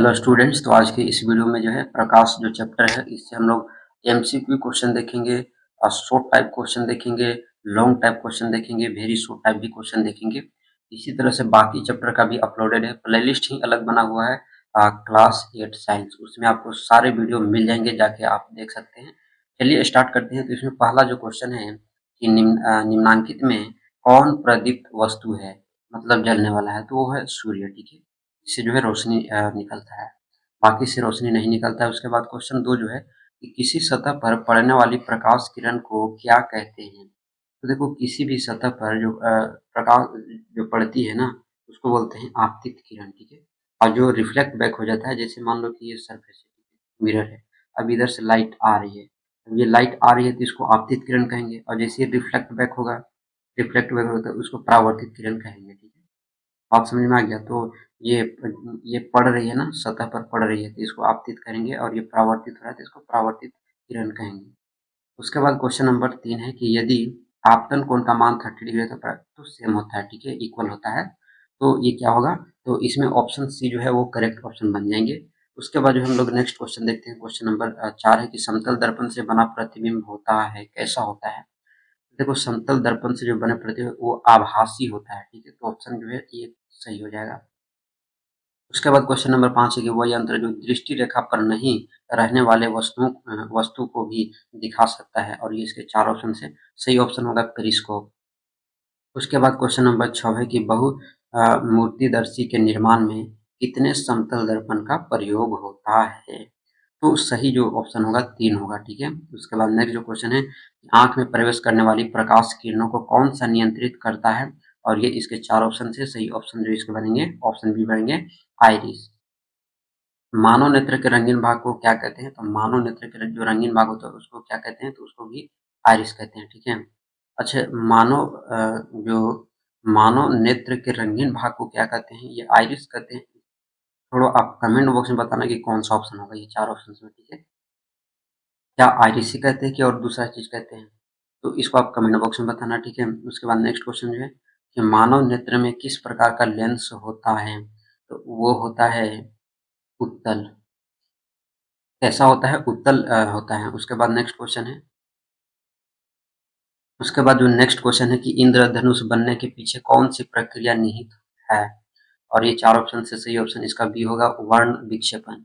Hello students, तो आज के इस वीडियो में जो है प्रकाश जो चैप्टर है इससे हम लोग एमसीक्यू क्वेश्चन देखेंगे और शॉर्ट टाइप क्वेश्चन देखेंगे, लॉन्ग टाइप क्वेश्चन देखेंगे, वेरी शॉर्ट टाइप भी क्वेश्चन देखेंगे। इसी तरह से बाकी चैप्टर का भी अपलोडेड है, प्लेलिस्ट ही अलग बना हुआ है क्लास 8 साइंस, उसमें आपको सारे वीडियो मिल जाएंगे, जाके आप देख सकते हैं। चलिए स्टार्ट करते हैं। तो इसमें पहला जो क्वेश्चन है कि निम्नांकित में कौन प्रदीप्त वस्तु है, मतलब जलने वाला है, तो वो है सूर्य। ठीक है, इससे जो है रोशनी निकलता है, बाकी से रोशनी नहीं निकलता है। उसके बाद क्वेश्चन 2 जो है कि किसी सतह पर पड़ने वाली प्रकाश किरण को क्या कहते हैं। तो देखो, किसी भी सतह पर जो प्रकाश जो पड़ती है ना, उसको बोलते हैं आपतित किरण। ठीक है, और जो रिफ्लेक्ट बैक हो जाता है, जैसे मान लो कि ये सरफेस है, मिरर है, अब इधर से लाइट आ रही है, अब ये लाइट आ रही है तो इसको आपतित किरण कहेंगे, और जैसे ये रिफ्लेक्ट बैक होगा तो उसको परावर्तित किरण कहेंगे। ठीक है, बात समझ में आ गया। तो ये ये पड़ रही है ना, सतह पर पड़ रही है तो इसको आपतित करेंगे, और ये परावर्तित हो रहा है तो इसको परावर्तित किरण कहेंगे। उसके बाद क्वेश्चन नंबर 3 है कि यदि आपतन कोण का मान 30 डिग्री है तो सेम होता है, ठीक है, इक्वल होता है, तो ये क्या होगा। तो इसमें ऑप्शन सी जो है वो करेक्ट ऑप्शन बन जाएंगे। उसके बाद जो हम लोग नेक्स्ट क्वेश्चन देखते हैं, क्वेश्चन नंबर 4 है कि समतल दर्पण से बना प्रतिबिंब होता है, कैसा होता है। देखो, समतल दर्पण से जो बने प्रतिबिंब वो आभासी होता है। ठीक है, तो ऑप्शन जो है ये सही हो जाएगा। उसके बाद क्वेश्चन नंबर 5 है कि वह यंत्र जो दृष्टि रेखा पर नहीं रहने वाले वस्तु को भी दिखा सकता है, और ये इसके 4 ऑप्शन से सही ऑप्शन होगा पेरिस्कोप। उसके बाद क्वेश्चन नंबर 6 है कि बहु मूर्तिदर्शी के निर्माण में कितने समतल दर्पण का प्रयोग होता है। तो सही जो ऑप्शन होगा 3 होगा। ठीक है, उसके बाद नेक्स्ट जो क्वेश्चन है, आंख में प्रवेश करने वाली प्रकाश किरणों को कौन सा नियंत्रित करता है, और ये इसके 4 ऑप्शन से सही ऑप्शन जो इसके बनेंगे ऑप्शन बी बनेंगे आइरिस। मानव नेत्र के रंगीन भाग को क्या कहते हैं, तो मानव नेत्र के जो रंगीन भाग होता है उसको क्या कहते हैं, तो उसको भी आइरिस कहते हैं। ठीक है, अच्छा, जो मानव नेत्र के रंगीन भाग को क्या कहते हैं, ये आइरिस कहते हैं। थोड़ा आप कमेंट बॉक्स में बताना कि कौन सा ऑप्शन होगा ये 4 ऑप्शन में। ठीक है, क्या आइरिस ही कहते हैं कि और दूसरा चीज कहते हैं, तो इसको आप कमेंट बॉक्स में बताना। ठीक है, उसके बाद नेक्स्ट क्वेश्चन जो है कि मानव नेत्र में किस प्रकार का लेंस होता है, तो वो होता है उत्तल। कैसा होता है, उत्तल होता है। उसके बाद नेक्स्ट क्वेश्चन है, उसके बाद जो नेक्स्ट क्वेश्चन है कि इंद्रधनुष बनने के पीछे कौन सी प्रक्रिया निहित है, और ये 4 ऑप्शन से सही ऑप्शन इसका बी होगा, वर्ण विक्षेपण।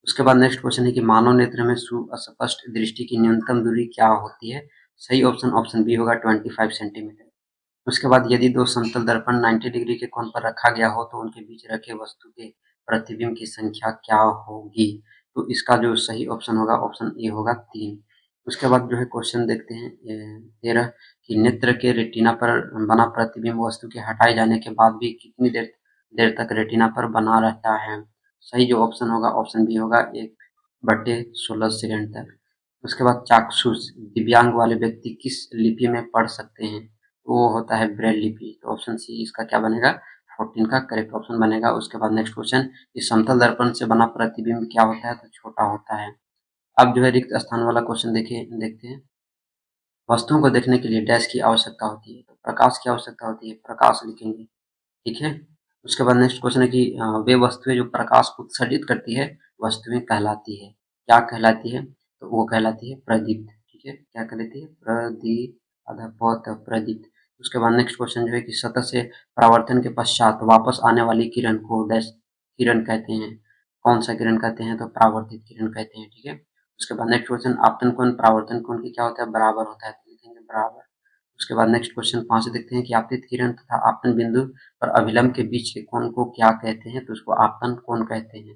उसके बाद नेक्स्ट क्वेश्चन है कि मानव नेत्र में सुस्पष्ट दृष्टि की न्यूनतम दूरी क्या होती है, सही ऑप्शन ऑप्शन बी होगा 25 सेंटीमीटर। उसके बाद यदि दो समतल दर्पण 90 डिग्री के कोण पर रखा गया हो तो उनके बीच रखे वस्तु के प्रतिबिंब की संख्या क्या होगी, तो इसका जो सही ऑप्शन होगा ऑप्शन ए होगा 3। उसके बाद जो है क्वेश्चन देखते हैं 13 कि नेत्र के रेटिना पर बना प्रतिबिंब वस्तु के हटाए जाने के बाद भी कितनी देर देर तक रेटिना पर बना रहता है। सही जो ऑप्शन होगा ऑप्शन बी होगा 1/16 सेकंड तक। उसके बाद चाक्षुष दिव्यांग वाले व्यक्ति किस लिपि में पढ़ सकते हैं, वो होता है ब्रेल लिपि, तो ऑप्शन सी इसका क्या बनेगा 14 का करेक्ट ऑप्शन बनेगा। उसके बाद नेक्स्ट क्वेश्चन, इस समतल दर्पण से बना प्रतिबिंब क्या होता है, तो छोटा होता है। अब जो है रिक्त स्थान वाला क्वेश्चन देखते हैं। वस्तुओं को देखने के लिए डैश की आवश्यकता होती है, तो प्रकाश की आवश्यकता होती है, प्रकाश लिखेंगे। ठीक है, उसके बाद नेक्स्ट क्वेश्चन है कि वे वस्तुएं जो प्रकाश उत्सर्जित करती है वस्तुएं कहलाती है, क्या कहलाती है, तो वो कहलाती है प्रदीप्त। ठीक है, क्या कहलाती है, प्रदीप्त। उसके बाद नेक्स्ट क्वेश्चन जो है कि सतह से परावर्तन के पश्चात वापस आने वाली किरण को डैश किरण कहते हैं, कौन सा किरण कहते हैं, तो परावर्तित किरण कहते हैं। ठीक है, उसके बाद नेक्स्ट क्वेश्चन, आपतन कोण परावर्तन कोण की क्या होता है, बराबर होता है, तो लिखेंगे बराबर। उसके बाद नेक्स्ट क्वेश्चन 5 देखते हैं कि आपतित किरण तथा आपतन बिंदु और अभिलंब के बीच के कोण को क्या कहते हैं, तो उसको आपतन कोण कहते हैं।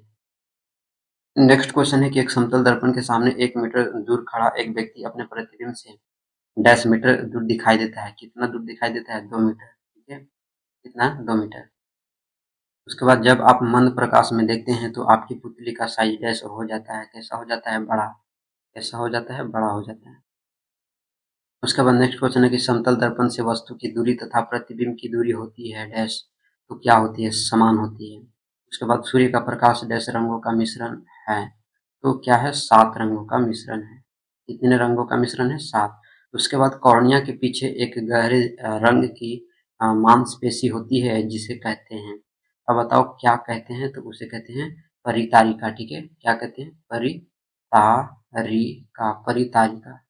नेक्स्ट क्वेश्चन है कि एक समतल दर्पण के सामने 1 मीटर दूर खड़ा एक व्यक्ति अपने प्रतिबिंब से डैश मीटर दूर दिखाई देता है, कितना दूर दिखाई देता है, 2 मीटर। ठीक है, कितना, 2 मीटर। उसके बाद जब आप मंद प्रकाश में देखते हैं तो आपकी पुतली का साइज डैश हो जाता है, कैसा हो जाता है, बड़ा। कैसा हो जाता है, बड़ा हो जाता है। उसके बाद नेक्स्ट क्वेश्चन है कि समतल दर्पण से वस्तु की दूरी तथा प्रतिबिंब की दूरी होती है डैश, तो क्या होती है, समान होती है। उसके बाद सूर्य का प्रकाश डैश रंगों का मिश्रण है, तो क्या है, 7 रंगों का मिश्रण है। कितने रंगों का मिश्रण है, 7। उसके बाद कॉर्निया के पीछे एक गहरे रंग की मांसपेशी होती है जिसे कहते हैं, अब बताओ क्या कहते हैं, तो उसे कहते हैं परितारिका, ठीक है, क्या कहते हैं, परितारिका, परितारिका।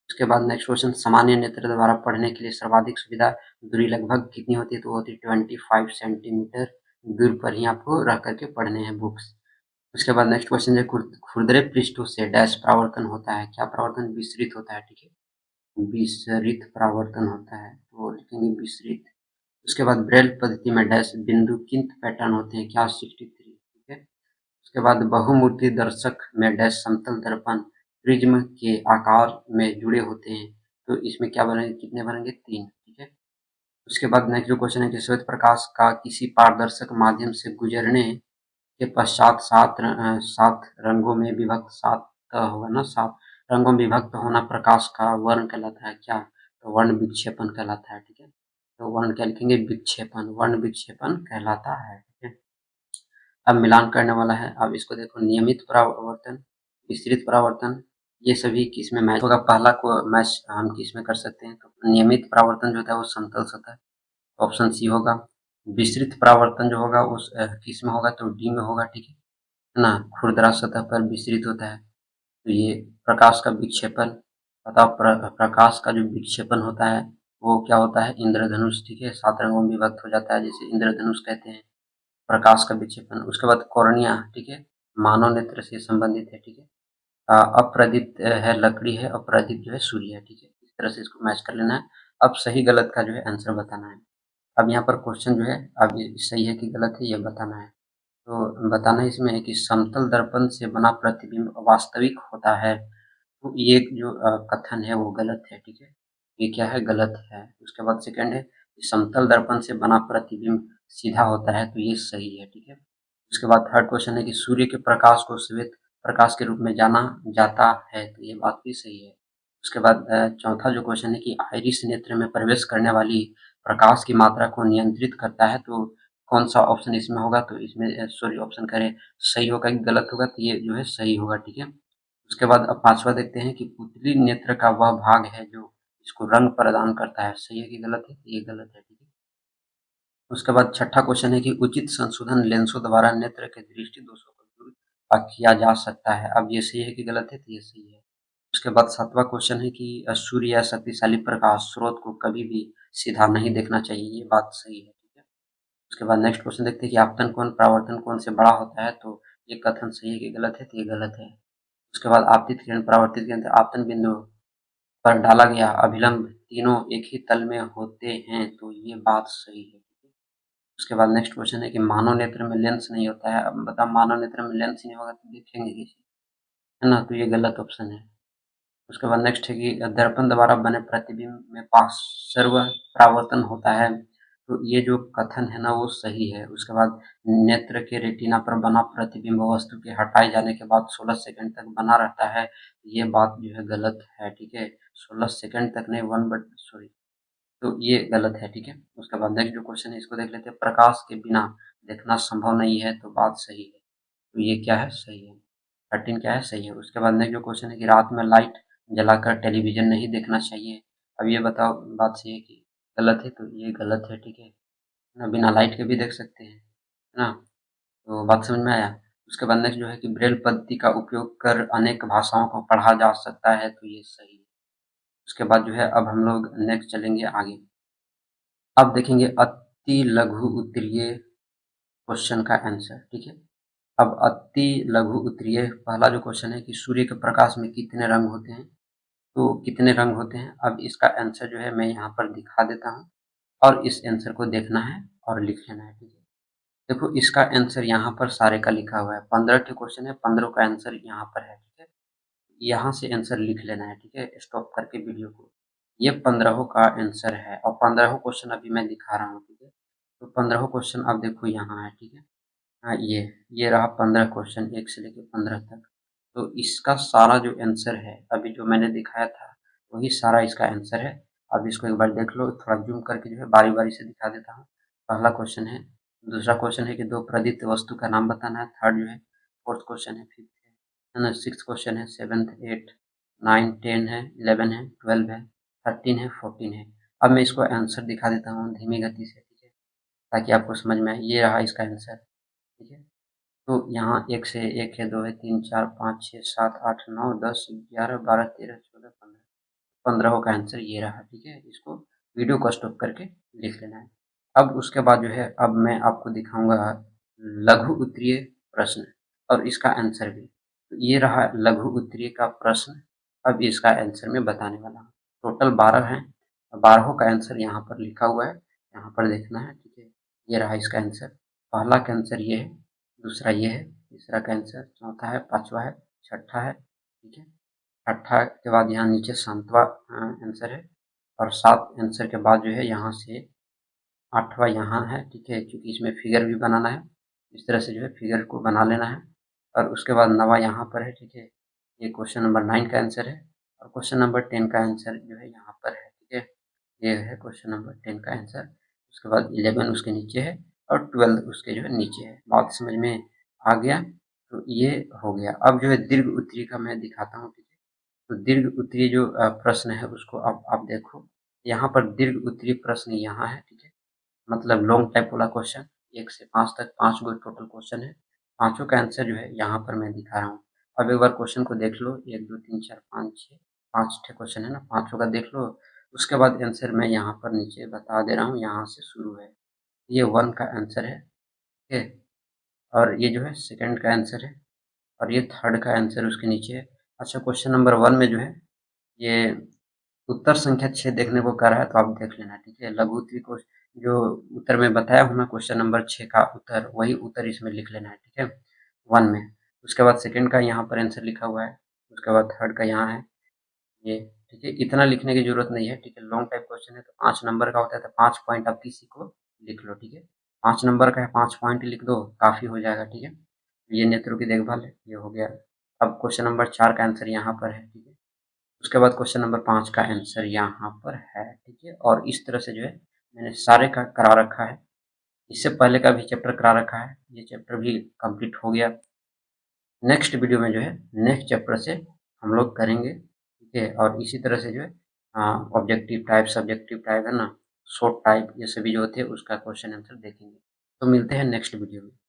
उसके बाद नेक्स्ट क्वेश्चन, सामान्य नेत्र द्वारा पढ़ने के लिए सर्वाधिक सुविधा दूरी लगभग कितनी होती है, तो होती है 25 सेंटीमीटर दूर पर ही आपको रह करके पढ़ने हैं बुक्स। उसके बाद नेक्स्ट क्वेश्चन है, खुरदरे पृष्ठों से डैश परावर्तन होता है, क्या परावर्तन, विसरित होता है, ठीक है, विसरित परावर्तन होता है, तो लिखेंगे विसरित। उसके बाद ब्रेल पद्धति में डैश बिंदु किंत पैटर्न होते हैं, क्या 63, ठीक है। उसके बाद बहुमूर्ति दर्शक में डैश समतल दर्पण प्रिज्म के आकार में जुड़े होते हैं, तो इसमें क्या बनेंगे, कितने बनेंगे, 3, ठीक है। उसके बाद नेक्स्ट जो क्वेश्चन है कि श्वेत प्रकाश का किसी पारदर्शक माध्यम से गुजरने के पश्चात 7 रंगों में विभक्त, 7 होगा ना, 7 रंगों में विभक्त होना प्रकाश का वर्ण कहलाता है, क्या, तो वर्ण विक्षेपण कहलाता है, ठीक है। तो वर्ण क्या लिखेंगे, विक्षेपण, वर्ण विक्षेपण कहलाता है, ठीक है। अब मिलान करने वाला है, अब इसको देखो, नियमित परावर्तन, विस्तृत परावर्तन, ये सभी किस में मैच होगा, पहला को मैच हम किस में कर सकते हैं, तो नियमित परावर्तन जो होता है वो समतल सतह, ऑप्शन सी होगा। विस्तृत परावर्तन जो होगा उस किस में होगा, तो डी में होगा, ठीक है ना, खुरदरा सतह पर विस्तृत होता है। तो ये प्रकाश का विक्षेपण, बताओ प्रकाश का जो विक्षेपण होता है वो क्या होता है, इंद्रधनुष, ठीक है, 7 रंगों में विभक्त हो जाता है, जिसे इंद्रधनुष कहते हैं, प्रकाश का विक्षेपण। उसके बाद कॉर्निया, ठीक है, मानव नेत्र से संबंधित है, ठीक है। अप्रदीप्त है लकड़ी है, अप्रदीप्त जो है सूर्य है, ठीक है, इस तरह से इसको मैच कर लेना है। अब सही गलत का जो है आंसर बताना है। अब यहाँ पर क्वेश्चन जो है, अब ये सही है कि गलत है ये बताना है। तो बताना इसमें है कि समतल दर्पण से बना प्रतिबिंब वास्तविक होता है, तो ये जो कथन है वो गलत है, ठीक है, ये क्या है, गलत है। उसके बाद सेकंड है कि समतल दर्पण से बना प्रतिबिंब सीधा होता है, तो ये सही है, ठीक है। उसके बाद थर्ड क्वेश्चन है कि सूर्य के प्रकाश को श्वेत प्रकाश के रूप में जाना जाता है, तो ये बात भी सही है। उसके बाद चौथा जो क्वेश्चन है कि आइरिस नेत्र में प्रवेश करने वाली प्रकाश की मात्रा को नियंत्रित करता है, तो कौन सा ऑप्शन इसमें होगा, तो इसमें सॉरी ऑप्शन करें सही होगा कि गलत होगा, तो ये जो है सही होगा, ठीक है। उसके बाद अब पांचवा देखते हैं कि पुतली नेत्र का वह भाग है जो इसको रंग प्रदान करता है, सही है कि गलत है, तो ये गलत है, ठीक है। उसके बाद छठा क्वेश्चन है कि उचित संशोधन लेंसों द्वारा नेत्र के दृष्टि दोषों को दूर किया जा सकता है, अब ये सही है कि गलत है, तो ये सही है। उसके बाद सातवां क्वेश्चन है कि सूर्य या शक्तिशाली प्रकाश स्रोत को कभी भी सीधा नहीं देखना चाहिए, ये बात सही है, ठीक है। उसके बाद नेक्स्ट क्वेश्चन देखते हैं कि आपतन कोण परावर्तन कोण से बड़ा होता है, तो ये कथन सही है कि गलत है, तो ये गलत है। उसके बाद आपतित किरण परावर्तित किरण आपतन बिंदु पर डाला गया अभिलंब तीनों एक ही तल में होते हैं, तो ये बात सही है। उसके बाद नेक्स्ट क्वेश्चन है कि मानव नेत्र में लेंस नहीं होता है, अब बता, मानव नेत्र में लेंस नहीं होगा तो देखेंगे कैसे, है ना, तो ये गलत ऑप्शन है। उसके बाद नेक्स्ट है कि दर्पण द्वारा बने प्रतिबिंब में पार्श्व परावर्तन होता है, तो ये जो कथन है ना वो सही है। उसके बाद नेत्र के रेटिना पर बना प्रतिबिंब वस्तु के हटाए जाने के बाद 16 सेकंड तक बना रहता है, ये बात जो है गलत है, ठीक है, 16 सेकंड तक नहीं, वन बट सॉरी, तो ये गलत है, ठीक है। उसके बाद नेक्स्ट जो क्वेश्चन है इसको देख लेते हैं, प्रकाश के बिना देखना संभव नहीं है, तो बात सही है, तो ये क्या है, सही है, 13 क्या है, सही है। उसके बाद नेक्स्ट जो क्वेश्चन है कि रात में लाइट जलाकर टेलीविजन नहीं देखना चाहिए, अब ये बताओ बात सही है कि गलत है, तो ये गलत है, ठीक है ना, बिना लाइट के भी देख सकते हैं, है ना, तो बात समझ में आया। उसके बाद नेक्स्ट जो है कि ब्रेल पद्धति का उपयोग कर अनेक भाषाओं को पढ़ा जा सकता है, तो ये सही है। उसके बाद जो है अब हम लोग नेक्स्ट चलेंगे आगे, अब देखेंगे अति लघु उत्तरीय क्वेश्चन का आंसर, ठीक है। अब अति लघु उत्तरीय पहला जो क्वेश्चन है कि सूर्य के प्रकाश में कितने रंग होते हैं, तो कितने रंग होते हैं, अब इसका आंसर जो है मैं यहाँ पर दिखा देता हूँ और इस आंसर को देखना है और लिख लेना है, ठीक है। देखो इसका आंसर यहाँ पर सारे का लिखा हुआ है, 15 के क्वेश्चन है, 15 का आंसर यहाँ पर है, ठीक है। यहाँ से आंसर लिख लेना है, ठीक है, स्टॉप करके वीडियो को, ये 15 का आंसर है और 15 क्वेश्चन अभी मैं दिखा रहा हूँ, ठीक है। तो 15 क्वेश्चन अब देखो यहाँ है, ठीक है। हाँ ये रहा 15 क्वेश्चन 1 से लेकर 15 तक, तो इसका सारा जो आंसर है अभी जो मैंने दिखाया था वही सारा इसका आंसर है। अब इसको एक बार देख लो, थोड़ा जूम करके जो है बारी बारी से दिखा देता हूँ। पहला क्वेश्चन है, दूसरा क्वेश्चन है कि दो प्रदीप्त वस्तु का नाम बताना है, थर्ड जो है, फोर्थ क्वेश्चन है, फिफ्थ है ना, सिक्स क्वेश्चन है, सेवन्थ, एट, 9, 10 है, 11 है, 12 है, 13 है, 14 है। अब मैं इसको आंसर दिखा देता हूँ धीमी गति से, ठीक है, ताकि आपको समझ में आए, ये रहा इसका आंसर, ठीक है। तो यहाँ 1 से 1 है, 2 है, 3, 4, 5, 6, 7, 8, 9, 10, 11, 12, 13, 14, 15, 15 का आंसर ये रहा। ठीक है, इसको वीडियो को स्टॉप करके लिख लेना है। अब उसके बाद जो है, अब मैं आपको दिखाऊंगा लघु उत्तरीय प्रश्न और इसका आंसर भी। तो ये रहा लघु उत्तरीय का प्रश्न। अब इसका आंसर मैं बताने वाला हूँ। टोटल 12 हैं, 12 का आंसर यहाँ पर लिखा हुआ है, यहाँ पर देखना है। ठीक है, ये रहा इसका आंसर। पहला का आंसर ये है, दूसरा ये है, तीसरा का आंसर, चौथा है, पांचवा है, छठा है। ठीक है, छठा के बाद यहाँ नीचे 7वां आंसर है, और 7 आंसर के बाद जो है यहाँ से 8वां यहाँ है। ठीक है, क्योंकि इसमें फिगर भी बनाना है, इस तरह से जो है फिगर को बना लेना है। और उसके बाद 9वां यहाँ पर है। ठीक है, ये क्वेश्चन नंबर 9 का आंसर है, और क्वेश्चन नंबर 10 का आंसर जो है यहाँ पर है। ठीक है, ये है क्वेश्चन नंबर 10 का आंसर। उसके बाद 11 उसके नीचे है, और 12 उसके जो है नीचे है। बात समझ में आ गया? तो ये हो गया। अब जो है दीर्घ उत्तरी का मैं दिखाता हूँ। ठीक है, तो दीर्घ उत्तरीय जो प्रश्न है उसको अब आप देखो। यहाँ पर दीर्घ उत्तरीय प्रश्न यहाँ है। ठीक है, मतलब लॉन्ग टाइप वाला क्वेश्चन, 1 से 5 तक 5 गो टोटल क्वेश्चन है। पांचों का आंसर जो है यहाँ पर मैं दिखा रहा हूँ। अब एक बार क्वेश्चन को देख लो, 1, 2, 3, 4, 5, 6, 5 ठे क्वेश्चन है ना, पांचों का देख लो। उसके बाद आंसर मैं यहाँ पर नीचे बता दे रहा हूँ, यहाँ से शुरू है। ये 1 का आंसर है। ठीक है, और ये जो है सेकंड का आंसर है, और ये थर्ड का आंसर उसके नीचे है। अच्छा, क्वेश्चन नंबर 1 में जो है ये उत्तर संख्या 6 देखने को कह रहा है, तो आप देख लेना। ठीक है, लघु उत्तरी को जो उत्तर में बताया हूँ ना, क्वेश्चन नंबर 6 का उत्तर, वही उत्तर इसमें लिख लेना है। ठीक है, 1 में। उसके बाद सेकंड का यहाँ पर आंसर लिखा हुआ है, उसके बाद थर्ड का यहाँ है ये। ठीक है, इतना लिखने की जरूरत नहीं है। ठीक है, लॉन्ग टाइप क्वेश्चन है तो 5 नंबर का होता है, तो 5 पॉइंट आप किसी को लिख लो। ठीक है, 5 नंबर का है, 5 पॉइंट लिख दो, काफी हो जाएगा। ठीक है, ये नेत्रों की देखभाल है, ये हो गया। अब क्वेश्चन नंबर 4 का आंसर यहाँ पर है। ठीक है, उसके बाद क्वेश्चन नंबर 5 का आंसर यहाँ पर है। ठीक है, और इस तरह से जो है मैंने सारे का करा रखा है। इससे पहले का भी चैप्टर करा रखा है, ये चैप्टर भी कंप्लीट हो गया। नेक्स्ट वीडियो में जो है नेक्स्ट चैप्टर से हम लोग करेंगे। ठीक है, और इसी तरह से जो है ऑब्जेक्टिव टाइप, सब्जेक्टिव टाइप है ना, शॉर्ट टाइप, ये सभी जो होते हैं उसका क्वेश्चन आंसर देखेंगे। तो मिलते हैं नेक्स्ट वीडियो में।